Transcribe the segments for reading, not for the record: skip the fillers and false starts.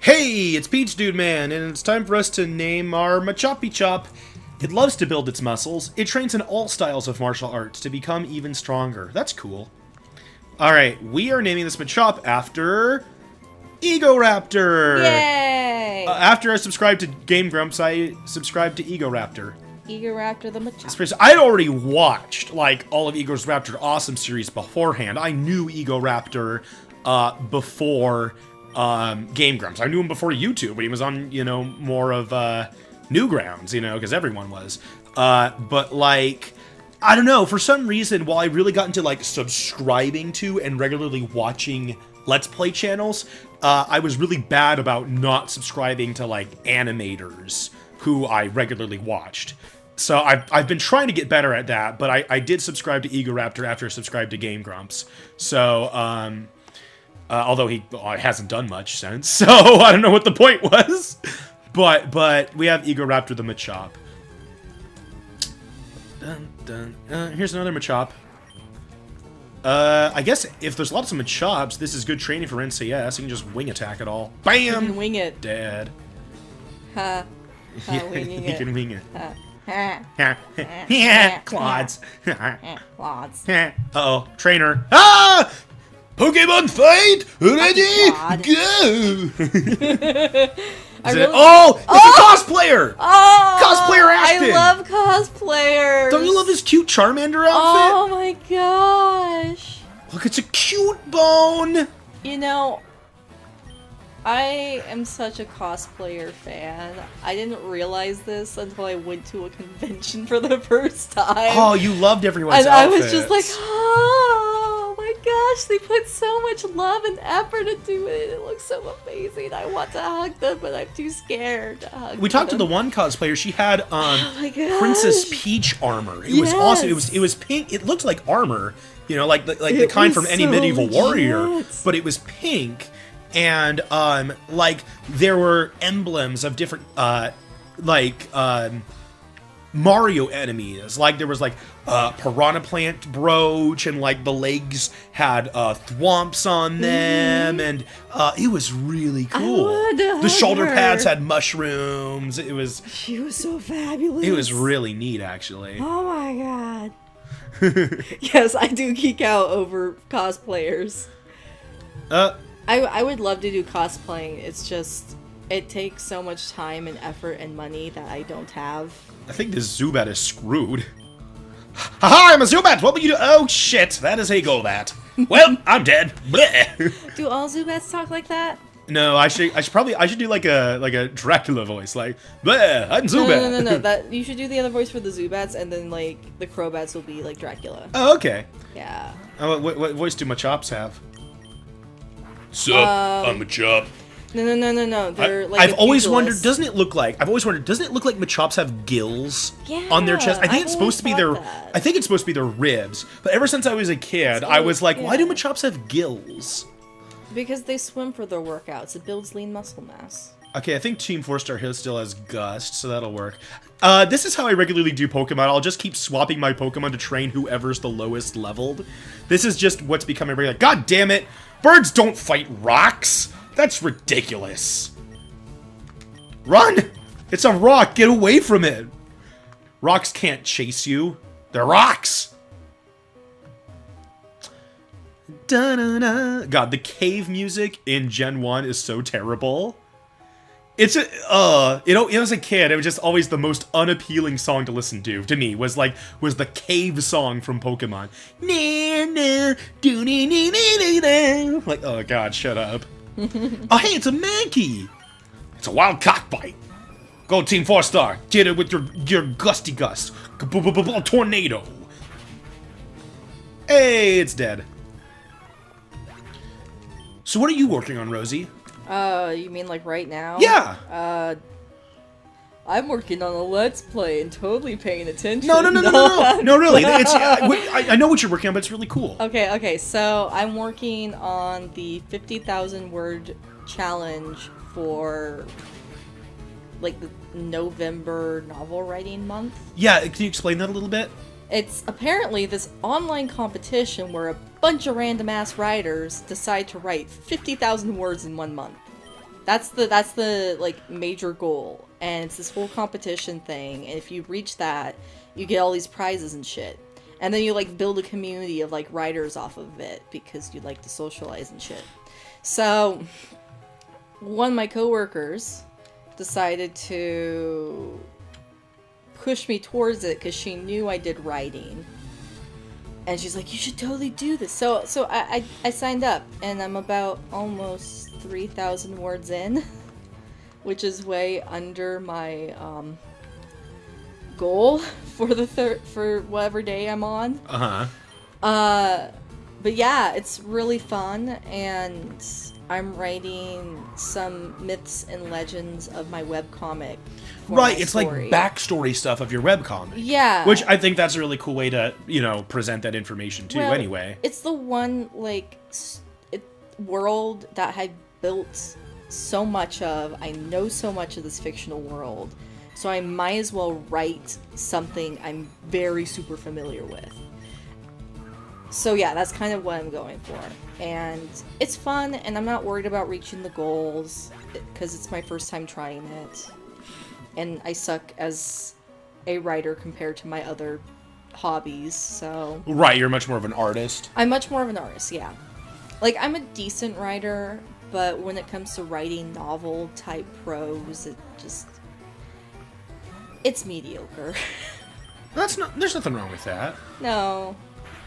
Hey, it's Peach Dude Man, and it's time for us to name our Machoppy Chop. It loves to build its muscles. It trains in all styles of martial arts to become even stronger. That's cool. Alright, we are naming this Machop after Egoraptor! Yay! After I subscribed to Game Grumps, I subscribed to Egoraptor. Egoraptor the Machop. I'd already watched, like, all of Ego's Raptor Awesome series beforehand. I knew Egoraptor before Game Grumps. I knew him before YouTube, but he was on, you know, more of Newgrounds, you know, because everyone was. But, like, I don't know, for some reason, while I really got into, like, subscribing to and regularly watching Let's Play channels, I was really bad about not subscribing to, like, animators who I regularly watched. So I've been trying to get better at that, but I did subscribe to Egoraptor after I subscribed to Game Grumps. So, although he hasn't done much since, so I don't know what the point was. But we have Egoraptor the Machop. Dun, dun. Here's another Machop. I guess if there's lots of Machops, this is good training for NCS. You can just wing attack it all. Bam! You can wing it. Dead. Ha. Yeah, Winging he it. can wing it. Ha. Yeah, Clods. Clods. Uh-oh, trainer. Ah! Pokemon fight! Ready? Clod. Go! Really... Oh! It's a cosplayer! Oh! Cosplayer Ashton! I love cosplayers! Don't you love this cute Charmander outfit? Oh my gosh! Look, it's a cute bone! You know, I am such a cosplayer fan. I didn't realize this until I went to a convention for the first time. Oh, you loved everyone's and outfits. I was just like, oh my gosh, they put so much love and effort into it. It looks so amazing. I want to hug them, but I'm too scared to hug We talked to them. the one cosplayer. She had Oh my gosh. Princess Peach armor. It was awesome. It was pink. It looked like armor, you know, like the kind from any so medieval warrior, legit. but it was pink. And like there were emblems of different Mario enemies. Like there was like piranha plant brooch, and like the legs had thwomps on them, and it was really cool. The shoulder pads had mushrooms. She was so fabulous. It was really neat, actually. Oh my god. Yes, I do geek out over cosplayers. I would love to do cosplaying. It's just, it takes so much time and effort and money that I don't have. I think this Zubat is screwed. Haha, I'm a Zubat! What will you do? Oh shit, that is a Golbat. Well, I'm dead. Bleh. Do all Zubats talk like that? No, I should do like a Dracula voice, like, bleh, I'm Zubat. No. That you should do the other voice for the Zubats, and then like the Crobats will be like Dracula. Oh, okay. Yeah. What voice do Machops have? Sup, I'm Machop. No. They're like. I've always wondered, doesn't it look like Machops have gills on their chest? I think it's supposed to be their. That. I think it's supposed to be their ribs. But ever since I was a kid, I was like, why do Machops have gills? Because they swim for their workouts. It builds lean muscle mass. Okay, I think Team 4-Star Hill still has Gust, so that'll work. This is how I regularly do Pokemon. I'll just keep swapping my Pokemon to train whoever's the lowest leveled. This is just what's becoming regular. God damn it! Birds don't fight rocks! That's ridiculous. Run! It's a rock! Get away from it! Rocks can't chase you. They're rocks! Da-da-da. God, the cave music in Gen 1 is so terrible. It's a, you know, as a kid, it was just always the most unappealing song to listen to me, was the cave song from Pokemon. Like, oh god, shut up. Oh hey, it's a Mankey! It's a wild cockbite. Go Team 4-Star, get it with your Gusty Gust. Tornado. Hey, it's dead. So what are you working on, Rosie? You mean like right now? Yeah! I'm working on a Let's Play and totally paying attention. No, really. It's, I know what you're working on, but it's really cool. Okay, so I'm working on the 50,000 word challenge for, like, the November novel writing month. Yeah, can you explain that a little bit? It's apparently this online competition where a bunch of random-ass writers decide to write 50,000 words in 1 month. That's the like major goal, and it's this whole competition thing. And if you reach that, you get all these prizes and shit. And then you like build a community of like writers off of it because you like to socialize and shit. So one of my coworkers decided to push me towards it because she knew I did writing. And she's like, you should totally do this. So I signed up, and I'm about almost 3,000 words in, which is way under my goal for whatever day I'm on. But yeah, it's really fun, and I'm writing some myths and legends of my webcomic. Right, it's story. Like backstory stuff of your webcomic. Yeah. Which I think that's a really cool way to, present that information too, anyway. It's the one, world that I built so much of. I know so much of this fictional world, so I might as well write something I'm very super familiar with. So yeah, that's kind of what I'm going for. And it's fun, and I'm not worried about reaching the goals, because it's my first time trying it. And I suck as a writer compared to my other hobbies, so... Right, you're much more of an artist. I'm much more of an artist, yeah. Like, I'm a decent writer, but when it comes to writing novel-type prose, it's mediocre. There's nothing wrong with that. No,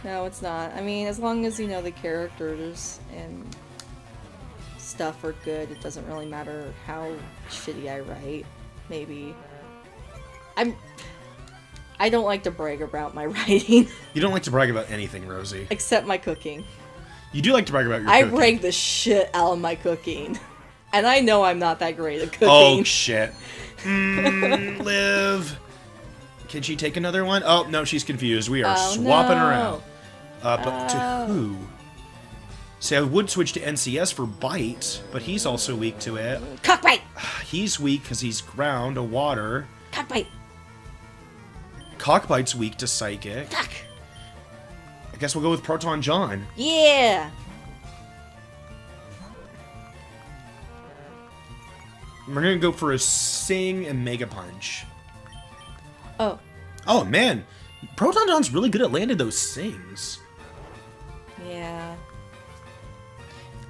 it's not. I mean, as long as, the characters and stuff are good, it doesn't really matter how shitty I write. Maybe. I don't like to brag about my writing. You don't like to brag about anything, Rosie. Except my cooking. You do like to brag about your cooking. I brag the shit out of my cooking. And I know I'm not that great at cooking. Oh, shit. Liv. Can she take another one? Oh, no, she's confused. We are swapping her out. But to who? See, I would switch to NCS for Bite, but he's also weak to it. Cockbite! He's weak because he's ground to water. Cockbite! Cockbite's weak to Psychic. Fuck! I guess we'll go with Proton John. Yeah! We're gonna go for a Sing and Mega Punch. Oh. Oh, man. Proton John's really good at landing those Sings. Yeah.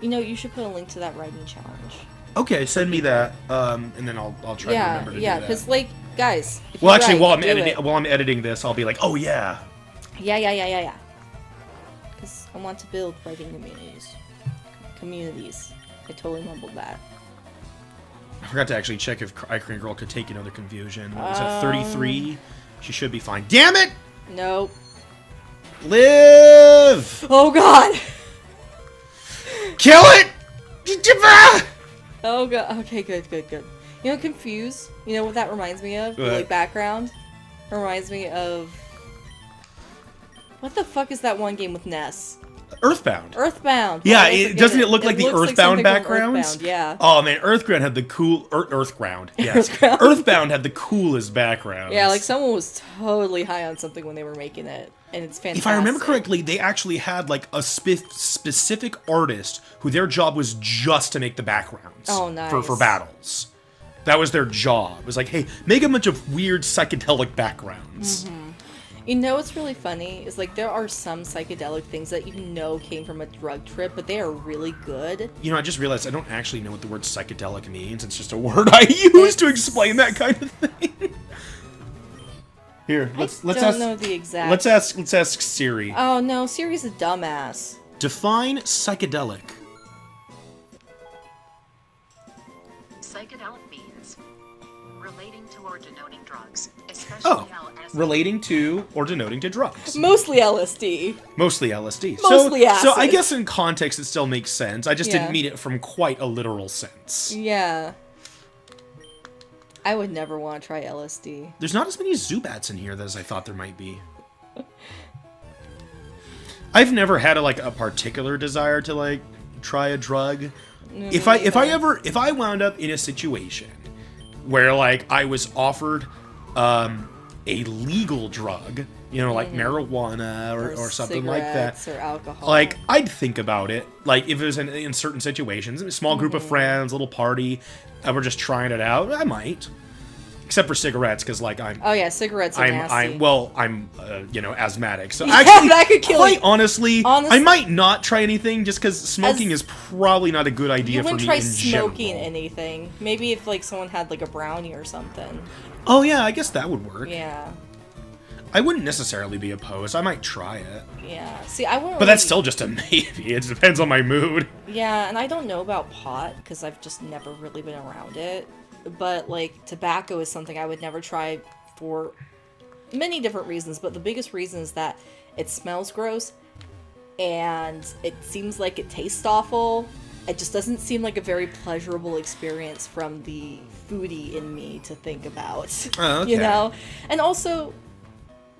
You should put a link to that writing challenge. Okay, send me that, and then I'll try to remember to do that. Yeah, because, guys... Well, actually, while I'm editing this, I'll be like, oh, yeah. Yeah. Because I want to build writing communities. I totally mumbled that. I forgot to actually check if iCream Girl could take another confusion. What was that, 33? She should be fine. Damn it! Nope. Live! Oh, God! Kill it! Oh, God. Okay, good. Confuse? You know what that reminds me of? What? Background? It reminds me of... What the fuck is that one game with Ness? Earthbound. Yeah, doesn't it look like the Earthbound backgrounds? Earthbound, yeah. Oh man, Earthbound had the cool Earthbound. Yes. Earthbound had the coolest backgrounds. Yeah, someone was totally high on something when they were making it, and it's fantastic. If I remember correctly, they actually had a specific artist who their job was just to make the backgrounds. Oh, nice. For battles. That was their job. It was like, hey, make a bunch of weird psychedelic backgrounds. Mm-hmm. What's really funny is there are some psychedelic things that came from a drug trip, but they are really good. I just realized I don't actually know what the word psychedelic means. It's just a word I use to explain that kind of thing. Here, let's know the exact. Let's ask Siri. Oh no, Siri's a dumbass. Define psychedelic. Psychedelic means relating to or denoting drugs, especially LSD. Relating to or denoting to drugs. Mostly LSD. Mostly LSD. Mostly acid. So I guess in context it still makes sense. I just didn't mean it from quite a literal sense. Yeah. I would never want to try LSD. There's not as many Zubats in here as I thought there might be. I've never had a particular desire to try a drug. If I wound up in a situation where I was offered a legal drug you know, like marijuana or something like that. Cigarettes or alcohol. Like, I'd think about it. Like, if it was in certain situations, a small group of friends, little party, and we're just trying it out, I might. Except for cigarettes, because, like, I'm... Oh, yeah, cigarettes are nasty. I'm you know, asthmatic. So, yeah, actually, that could kill quite you. Honestly, I might not try anything, just because smoking is probably not a good idea for me in general. You wouldn't try smoking anything. Maybe if, like, someone had, like, a brownie or something. Oh, yeah, I guess that would work. Yeah. I wouldn't necessarily be opposed. I might try it. Yeah. See, I wouldn't. But that's still just a maybe. It depends on my mood. Yeah, and I don't know about pot because I've just never really been around it. But like tobacco is something I would never try for many different reasons. But the biggest reason is that it smells gross, and it seems like it tastes awful. It just doesn't seem like a very pleasurable experience from the foodie in me to think about. Oh, okay. You know, and also.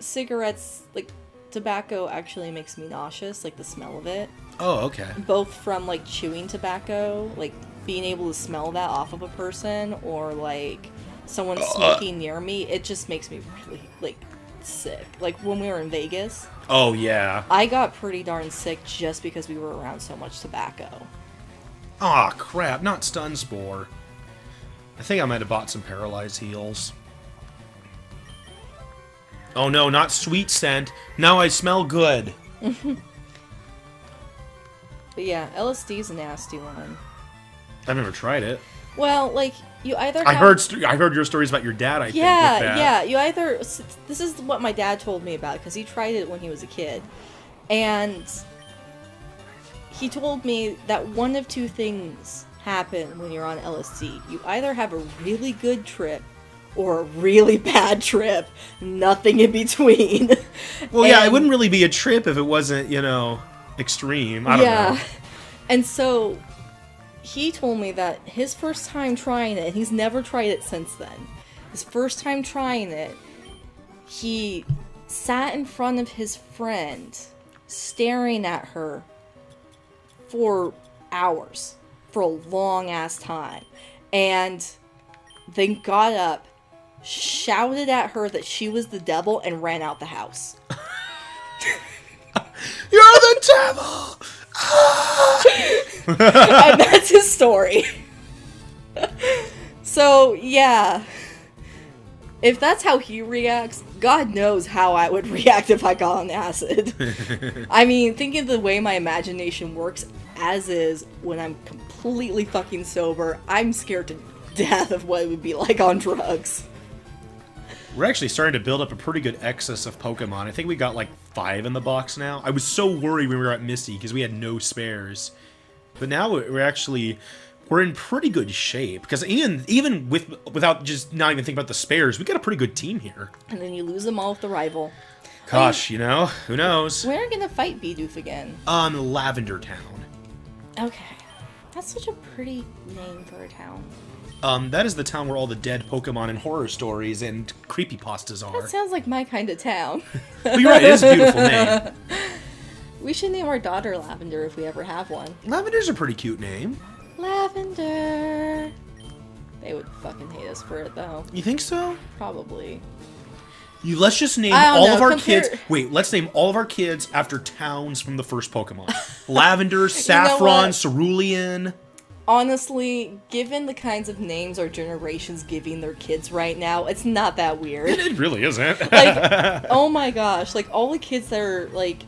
Cigarettes, like tobacco actually makes me nauseous, like the smell of it. Oh, okay. Both from like chewing tobacco, like being able to smell that off of a person, or like someone smoking near me, it just makes me really like sick. Like when we were in Vegas. Oh, yeah. I got pretty darn sick just because we were around so much tobacco. Aw, crap, not stun spore. I think I might have bought some paralyzed heals. Oh no, not sweet scent. Now I smell good. But yeah, LSD's a nasty one. I've never tried it. Well, like, you either I heard your stories about your dad, I think, with that. Yeah, you either... This is what my dad told me about, because he tried it when he was a kid. And he told me that one of two things happen when you're on LSD. You either have a really good trip, or a really bad trip. Nothing in between. Well, yeah, it wouldn't really be a trip if it wasn't, you know, extreme. I don't know. And so, he told me that his first time trying it, and he's never tried it since then. His first time trying it, he sat in front of his friend, staring at her for hours. For a long-ass time. And then got up, shouted at her that she was the devil, and ran out the house. You're the devil! And that's his story. So, yeah. If that's how he reacts, God knows how I would react if I got on acid. I mean, thinking of the way my imagination works as is when I'm completely fucking sober, I'm scared to death of what it would be like on drugs. We're actually starting to build up a pretty good excess of Pokemon. I think we got like 5 in the box now. I was so worried when we were at Misty because we had no spares. But now we're in pretty good shape. Because even without just not even thinking about the spares, we got a pretty good team here. And then you lose them all with the rival. Gosh, you know, who knows? We're gonna fight Bidoof again. Lavender Town. Okay. That's such a pretty name for a town. That is the town where all the dead Pokemon and horror stories and creepypastas are. That sounds like my kind of town. Well, you're right, it is a beautiful name. We should name our daughter Lavender if we ever have one. Lavender's a pretty cute name. Lavender. They would fucking hate us for it, though. You think so? Probably. Let's just name all of our kids... Wait, let's name all of our kids after towns from the first Pokemon. Lavender, Saffron, Cerulean... Honestly, given the kinds of names our generation's giving their kids right now, it's not that weird. It really isn't. Like, oh my gosh, like, all the kids that are, like,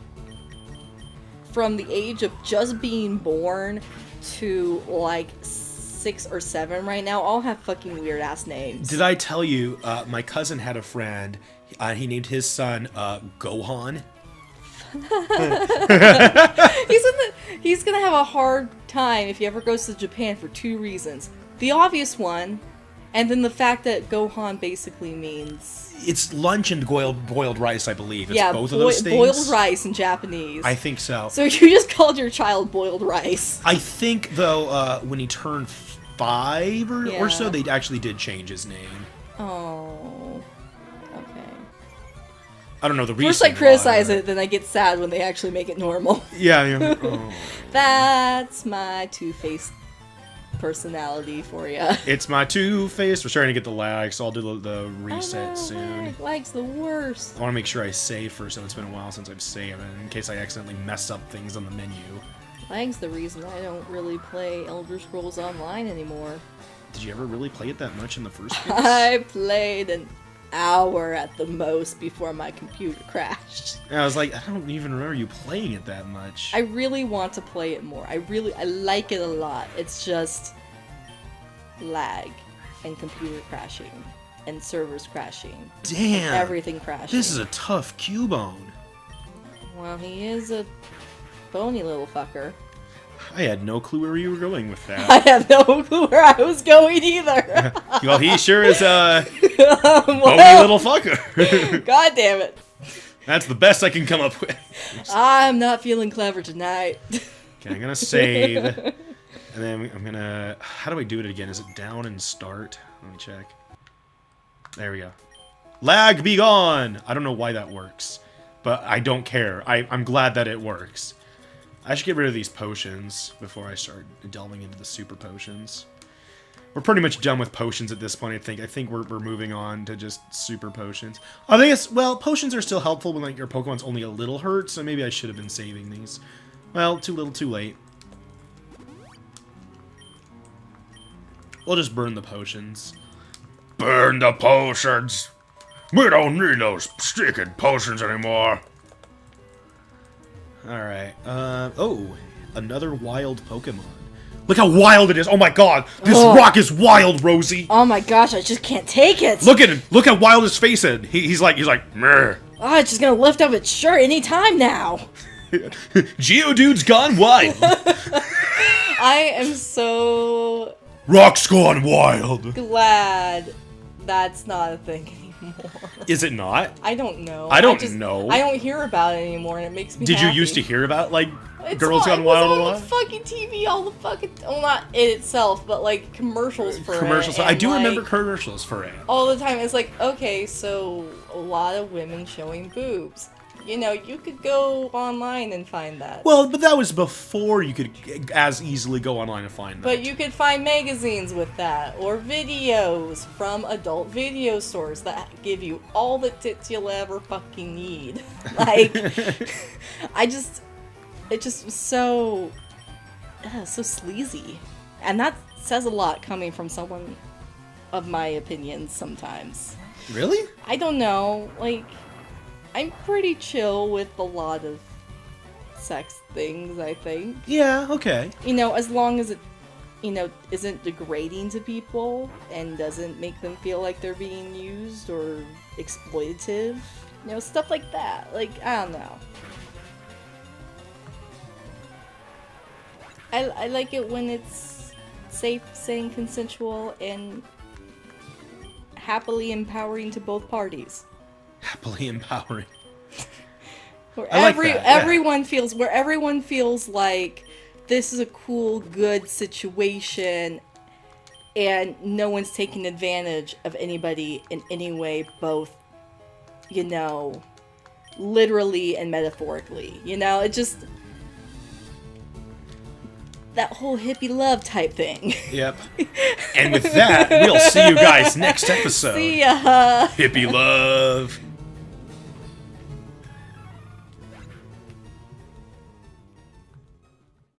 from the age of just being born to, like, 6 or 7 right now, all have fucking weird-ass names. Did I tell you, my cousin had a friend, he named his son, Gohan? He's gonna have a hard time if he ever goes to Japan for 2 reasons. The obvious one, and then the fact that Gohan basically means... It's lunch and boiled rice, I believe. It's both of those things. Boiled rice in Japanese. I think so. So you just called your child boiled rice. I think, though, when he turned 5 or so, they actually did change his name. Oh... okay. I don't know the reason. First I criticize it, then I get sad when they actually make it normal. Yeah. Oh. That's my two-faced personality for you. It's my two-face. We're starting to get the lag, so I'll do the reset soon. Lag's the worst. I want to make sure I save first, so it's been a while since I've saved, in case I accidentally mess up things on the menu. Lag's the reason I don't really play Elder Scrolls Online anymore. Did you ever really play it that much in the first place? I played an hour at the most before my computer crashed. I was like, I don't even remember you playing it that much. I really want to play it more. I like it a lot. It's just lag and computer crashing and servers crashing. Damn. Everything crashing. This is a tough Cubone. Well, he is a bony little fucker. I had no clue where you were going with that. I have no clue where I was going either. Well, he sure is a bony little fucker. God damn it. That's the best I can come up with. I'm not feeling clever tonight. Okay, I'm gonna save. And then I'm gonna... How do I do it again? Is it down and start? Let me check. There we go. Lag be gone! I don't know why that works. But I don't care. I'm glad that it works. I should get rid of these potions before I start delving into the super potions. We're pretty much done with potions at this point, I think. I think we're moving on to just super potions. I think it's... Well, potions are still helpful when like your Pokemon's only a little hurt, so maybe I should have been saving these. Well, too little, too late. We'll just burn the potions. Burn the potions! We don't need those stinking potions anymore! Alright, oh, another wild Pokemon. Look how wild it is! Oh my god! This rock is wild, Rosie! Oh my gosh, I just can't take it! Look at him! Look how wild his face is! He's like, meh. Oh, it's just gonna lift up its shirt anytime now! Geodude's gone wild! I am so... Rock's gone wild! glad that's not a thing anymore. Is it not? I don't know. I don't know. I don't hear about it anymore, and it makes me Did happy. you used to hear about, like, It's Girls on, Gone Wild a it was lot? on the fucking TV, all the fucking... Well, not it itself, but, like, commercials for Commercials. it. I do and, remember like, commercials for it. all the time. It's like, okay, so a lot of women showing boobs. You know, you could go online and find that. Well, but that was before you could as easily go online and find that. But you could find magazines with that, or videos from adult video stores that give you all the tits you'll ever fucking need. Like, it just was so sleazy. And that says a lot coming from someone of my opinions sometimes. Really? I don't know, like, I'm pretty chill with a lot of sex things, I think. Yeah, okay. You know, as long as it, you know, isn't degrading to people and doesn't make them feel like they're being used or exploitative. You know, stuff like that. Like, I don't know. I like it when it's safe, sane, consensual, and happily empowering to both parties. Happily empowering. Where I like that, yeah. everyone feels like this is a cool, good situation, and no one's taking advantage of anybody in any way, both, you know, literally and metaphorically. You know, it just... that whole hippie love type thing. Yep. And with that, we'll see you guys next episode. See ya! Hippie love.